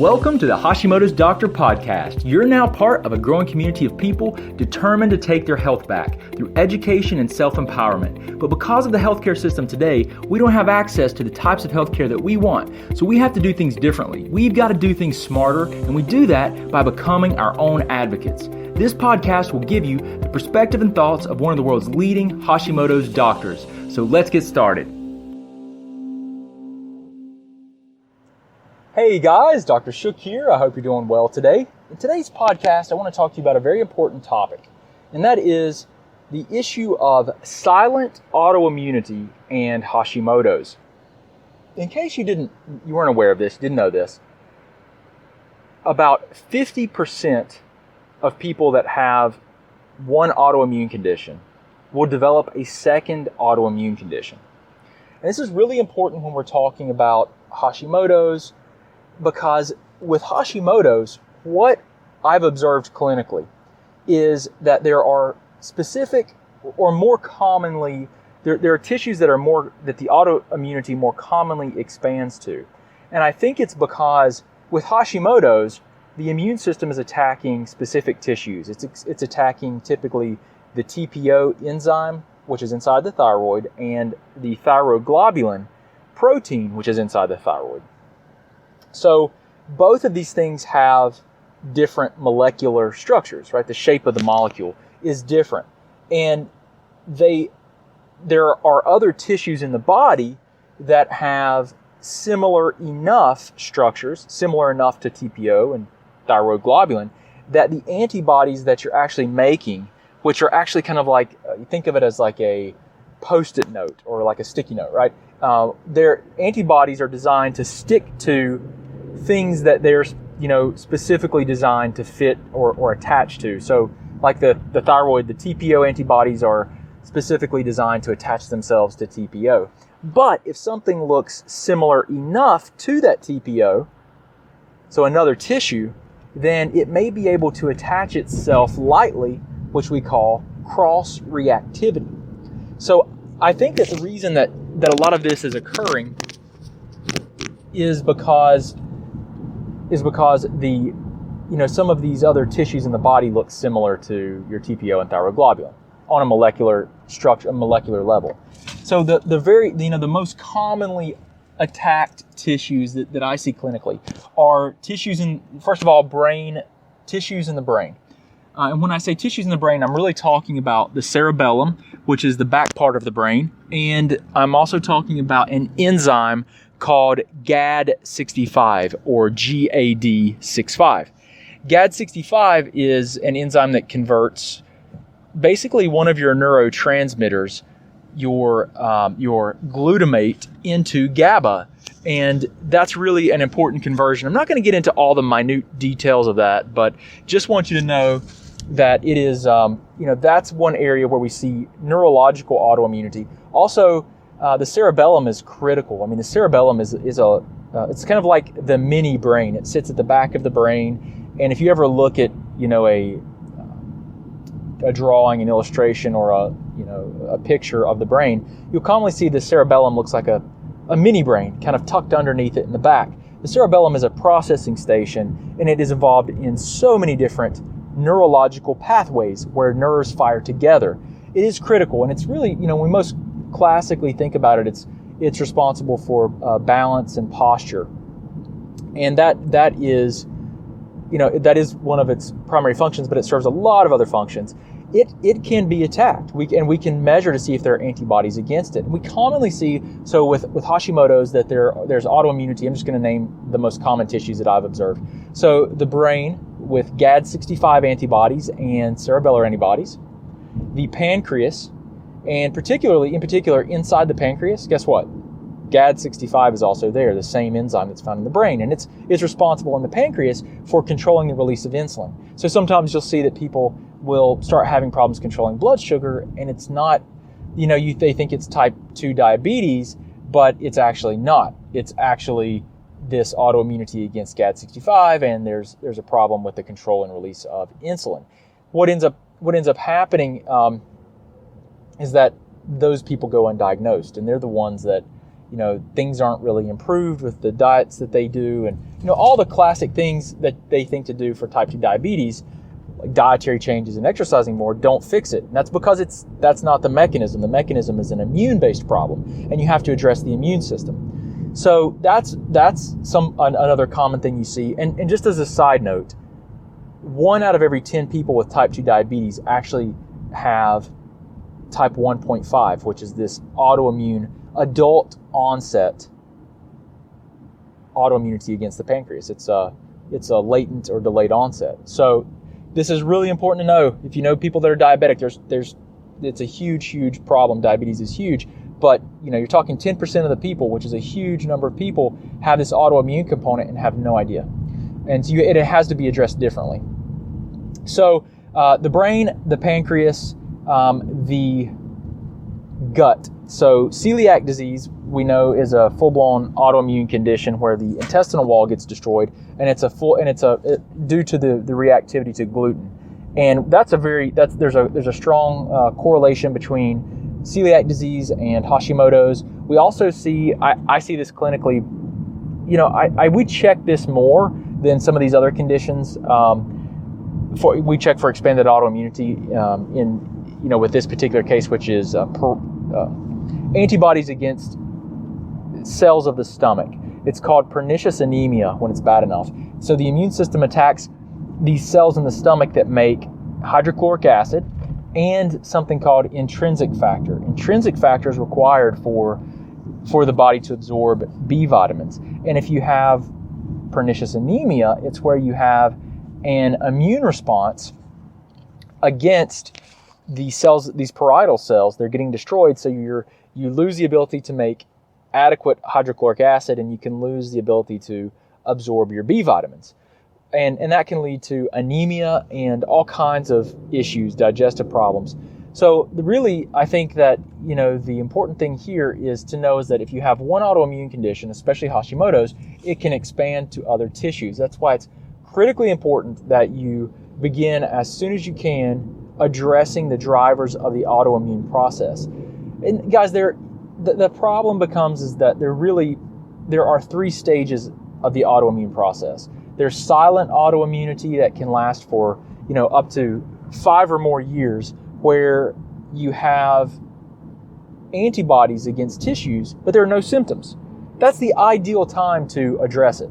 Welcome to the Hashimoto's Doctor Podcast. You're now part of a growing community of people determined to take their health back through education and self-empowerment. But because of the healthcare system today, we don't have access to the types of healthcare that we want. So we have to do things differently. We've got to do things smarter, and we do that by becoming our own advocates. This podcast will give you the perspective and thoughts of one of the world's leading Hashimoto's doctors. So let's get started. Hey guys, Dr. Shook here. I hope you're doing well today. In today's podcast, I want to talk to you about a very important topic, and that is the issue of silent autoimmunity and Hashimoto's. In case you weren't aware of this, didn't know this, about 50% of people that have one autoimmune condition will develop a second autoimmune condition. And this is really important when we're talking about Hashimoto's, because with Hashimoto's, what I've observed clinically is that there are specific, or more commonly, there are tissues that the autoimmunity more commonly expands to. And I think it's because with Hashimoto's, the immune system is attacking specific tissues. It's attacking typically the TPO enzyme, which is inside the thyroid, and the thyroglobulin protein, which is inside the thyroid. So both of these things have different molecular structures, right? The shape of the molecule is different. And there are other tissues in the body that have similar enough structures, similar enough to TPO and thyroglobulin, that the antibodies that you're actually making, which are actually kind of like, you think of it as like a Post-it note or like a sticky note, right? Their antibodies are designed to stick to things that they're specifically designed to fit or attach to. So like the thyroid, the TPO antibodies are specifically designed to attach themselves to TPO. But if something looks similar enough to that TPO, so another tissue, then it may be able to attach itself lightly, which we call cross-reactivity. So I think that the reason that a lot of this is occurring is because some of these other tissues in the body look similar to your TPO and thyroglobulin on a molecular structure, a molecular level. So the most commonly attacked tissues that I see clinically are tissues tissues in the brain. And when I say tissues in the brain, I'm really talking about the cerebellum, which is the back part of the brain. And I'm also talking about an enzyme called GAD65 or GAD65. GAD65 is an enzyme that converts basically one of your neurotransmitters, your glutamate, into GABA. And that's really an important conversion. I'm not going to get into all the minute details of that, but just want you to know that it is, that's one area where we see neurological autoimmunity. Also, the cerebellum is critical. I mean, the cerebellum is it's kind of like the mini brain. It sits at the back of the brain. And if you ever look at, a drawing, an illustration, or a picture of the brain, you'll commonly see the cerebellum looks like a mini brain kind of tucked underneath it in the back. The cerebellum is a processing station, and it is involved in so many different neurological pathways where nerves fire together. It is critical, and it's really, when we most classically think about it, it's responsible for balance and posture, and that is one of its primary functions, but it serves a lot of other functions. It can be attacked. We can measure to see if there are antibodies against it. We commonly see, so with Hashimoto's, that there's autoimmunity. I'm just going to name the most common tissues that I've observed. So the brain with GAD65 antibodies and cerebellar antibodies, the pancreas, and in particular inside the pancreas, guess what? GAD65 is also there, the same enzyme that's found in the brain, and it's responsible in the pancreas for controlling the release of insulin. So sometimes you'll see that people will start having problems controlling blood sugar, and it's not, they think it's type 2 diabetes, but it's actually not. It's actually this autoimmunity against GAD65, and there's a problem with the control and release of insulin. What ends up happening is that those people go undiagnosed, and they're the ones that things aren't really improved with the diets that they do, and all the classic things that they think to do for type 2 diabetes, like dietary changes and exercising more, don't fix it. And that's because that's not the mechanism. The mechanism is an immune-based problem, and you have to address the immune system. So that's another common thing you see. And just as a side note, 1 out of every 10 people with type 2 diabetes actually have type 1.5, which is this autoimmune, adult onset autoimmunity against the pancreas. It's a latent or delayed onset. So this is really important to know. If you know people that are diabetic, it's a huge problem. Diabetes is huge, but you're talking 10% of the people, which is a huge number of people, have this autoimmune component and have no idea. And so it has to be addressed differently. So the brain, the pancreas, the gut. So celiac disease, we know, is a full-blown autoimmune condition where the intestinal wall gets destroyed, and it's due to the reactivity to gluten. And there's a strong correlation between celiac disease and Hashimoto's. We also see, I see this clinically, we check this more than some of these other conditions. We check for expanded autoimmunity with this particular case, which is antibodies against cells of the stomach. It's called pernicious anemia when it's bad enough. So the immune system attacks these cells in the stomach that make hydrochloric acid and something called intrinsic factor. Intrinsic factor is required for the body to absorb B vitamins. And if you have pernicious anemia, it's where you have an immune response against these cells, these parietal cells. They're getting destroyed, so you lose the ability to make adequate hydrochloric acid, and you can lose the ability to absorb your B vitamins. And that can lead to anemia and all kinds of issues, digestive problems. So really, I think that, the important thing here is to know is that if you have one autoimmune condition, especially Hashimoto's, it can expand to other tissues. That's why it's critically important that you begin as soon as you can addressing the drivers of the autoimmune process. And guys, the problem becomes is that there are 3 stages of the autoimmune process. There's silent autoimmunity that can last for, up to 5 or more years, where you have antibodies against tissues, but there are no symptoms. That's the ideal time to address it.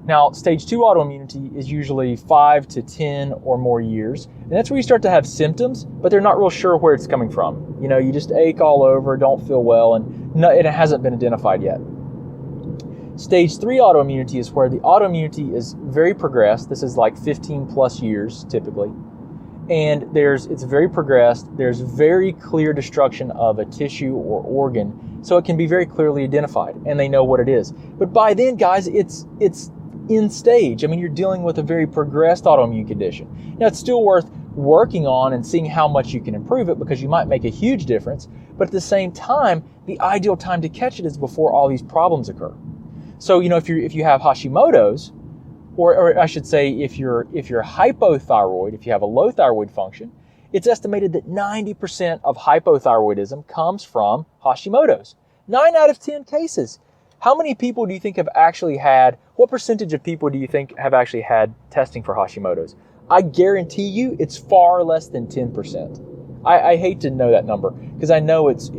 Now, stage 2 autoimmunity is usually 5 to 10 or more years, and that's where you start to have symptoms, but they're not real sure where it's coming from. You just ache all over, don't feel well, and it hasn't been identified yet. Stage 3 autoimmunity is where the autoimmunity is very progressed. This is like 15 plus years typically, and it's very progressed. There's very clear destruction of a tissue or organ, so it can be very clearly identified, and they know what it is. But by then, guys, it's in stage. You're dealing with a very progressed autoimmune condition. Now, it's still worth working on and seeing how much you can improve it, because you might make a huge difference. But at the same time, the ideal time to catch it is before all these problems occur. So, if you have Hashimoto's, or I should say, if you're hypothyroid, if you have a low thyroid function, it's estimated that 90% of hypothyroidism comes from Hashimoto's. 9 out of 10 cases. How many people do you think have actually had, what percentage of people do you think have actually had testing for Hashimoto's? I guarantee you it's far less than 10%. I hate to know that number, because I know it's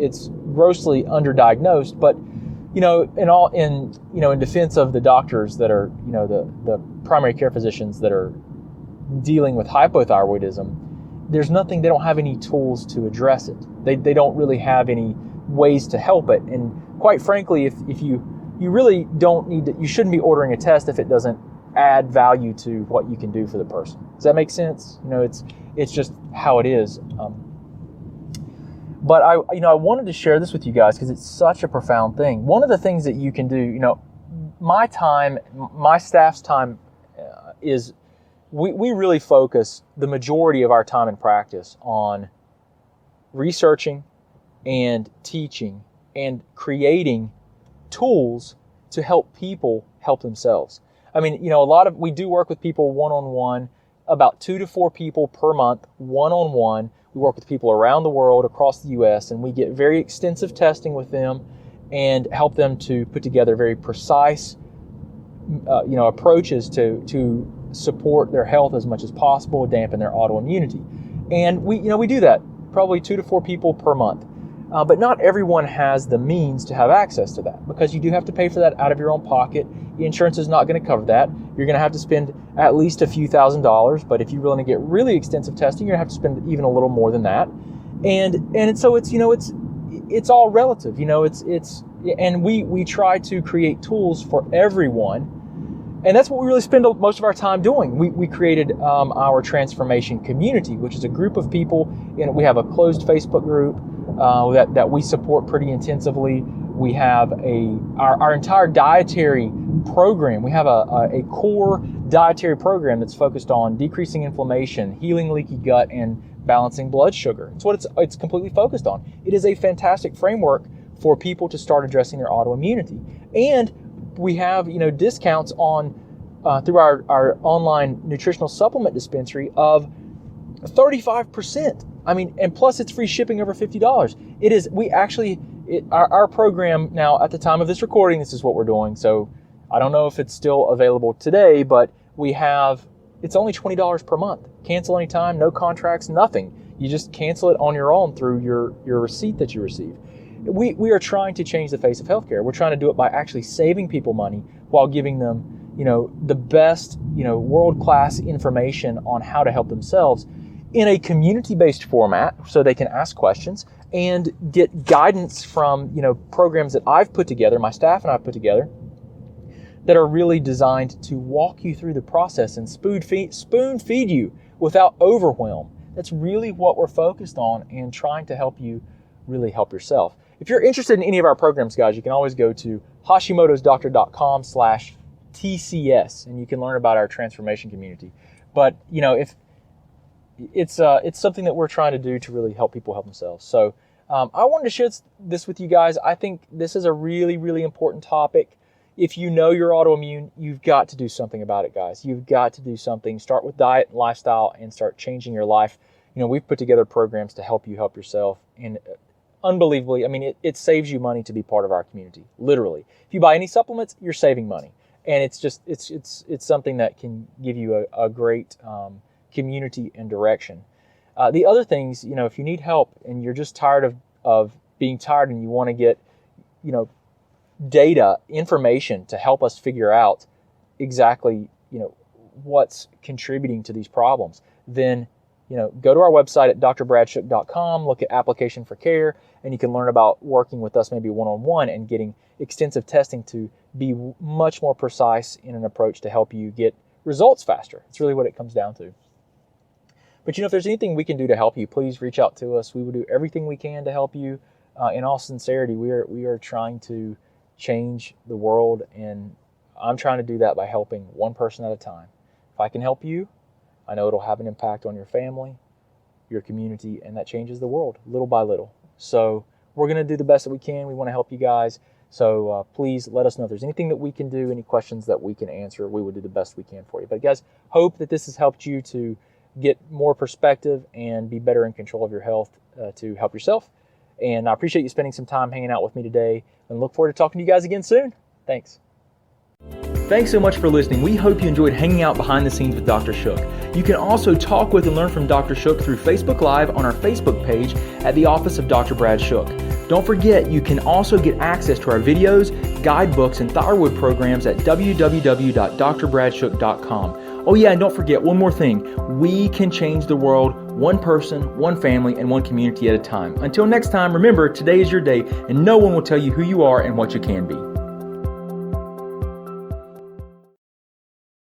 grossly underdiagnosed, but in defense of the doctors that are, the primary care physicians that are dealing with hypothyroidism, they don't have any tools to address it. They don't really have any ways to help it. And quite frankly, if you really don't need to, you shouldn't be ordering a test if it doesn't add value to what you can do for the person. Does that make sense? It's just how it is. But I wanted to share this with you guys because it's such a profound thing. One of the things that you can do, my staff's time is we really focus the majority of our time in practice on researching and teaching and creating tools to help people help themselves. We do work with people one-on-one, about 2 to 4 people per month, one-on-one. We work with people around the world, across the U.S., and we get very extensive testing with them. and help them to put together very precise approaches to support their health as much as possible, dampen their autoimmunity. And we do that probably 2 to 4 people per month. But not everyone has the means to have access to that, because you do have to pay for that out of your own pocket. The insurance is not going to cover that. You're going to have to spend at least a few $1,000s, but if you want to get really extensive testing, you're going to have to spend even a little more than that. And so it's all relative. And we try to create tools for everyone. And that's what we really spend most of our time doing. We created our transformation community, which is a group of people. We have a closed Facebook group that we support pretty intensively. We have our entire dietary program. We have a core dietary program that's focused on decreasing inflammation, healing leaky gut, and balancing blood sugar. It's what it's completely focused on. It is a fantastic framework for people to start addressing their autoimmunity. And we have discounts on through our online nutritional supplement dispensary of 35%. And plus it's free shipping over $50. Our program now, at the time of this recording, this is what we're doing. So I don't know if it's still available today, but it's only $20 per month. Cancel anytime, no contracts, nothing. You just cancel it on your own through your receipt that you receive. We are trying to change the face of healthcare. We're trying to do it by actually saving people money while giving them, the best, world-class information on how to help themselves in a community-based format, so they can ask questions and get guidance from, programs that I've put together, my staff and I've put together, that are really designed to walk you through the process and spoon feed you without overwhelm. That's really what we're focused on, and trying to help you really help yourself. If you're interested in any of our programs, guys, you can always go to hashimotosdoctor.com/TCS, and you can learn about our transformation community. But, if it's something that we're trying to do to really help people help themselves. So I wanted to share this with you guys. I think this is a really, really important topic. If you know you're autoimmune, you've got to do something about it, guys. You've got to do something. Start with diet and lifestyle and start changing your life. We've put together programs to help you help yourself. And unbelievably, it saves you money to be part of our community, literally. If you buy any supplements, you're saving money. And it's something that can give you a great community and direction. The other things, if you need help and you're just tired of being tired and you want to get, data, information to help us figure out exactly, what's contributing to these problems, then, go to our website at drbradshook.com, look at application for care, and you can learn about working with us maybe one-on-one and getting extensive testing to be much more precise in an approach to help you get results faster. It's really what it comes down to. But if there's anything we can do to help you, please reach out to us. We will do everything we can to help you. In all sincerity, we are trying to change the world, and I'm trying to do that by helping one person at a time. If I can help you, I know it'll have an impact on your family, your community, and that changes the world little by little. So we're going to do the best that we can. We want to help you guys. So please let us know if there's anything that we can do, any questions that we can answer. We will do the best we can for you. But guys, hope that this has helped you to get more perspective and be better in control of your health to help yourself. And I appreciate you spending some time hanging out with me today, and look forward to talking to you guys again soon. Thanks. Thanks so much for listening. We hope you enjoyed hanging out behind the scenes with Dr. Shook. You can also talk with and learn from Dr. Shook through Facebook Live on our Facebook page at the Office of Dr. Brad Shook. Don't forget, you can also get access to our videos, guidebooks, and thyroid programs at www.drbradshook.com. Oh yeah, and don't forget one more thing. We can change the world one person, one family, and one community at a time. Until next time, remember, today is your day, and no one will tell you who you are and what you can be.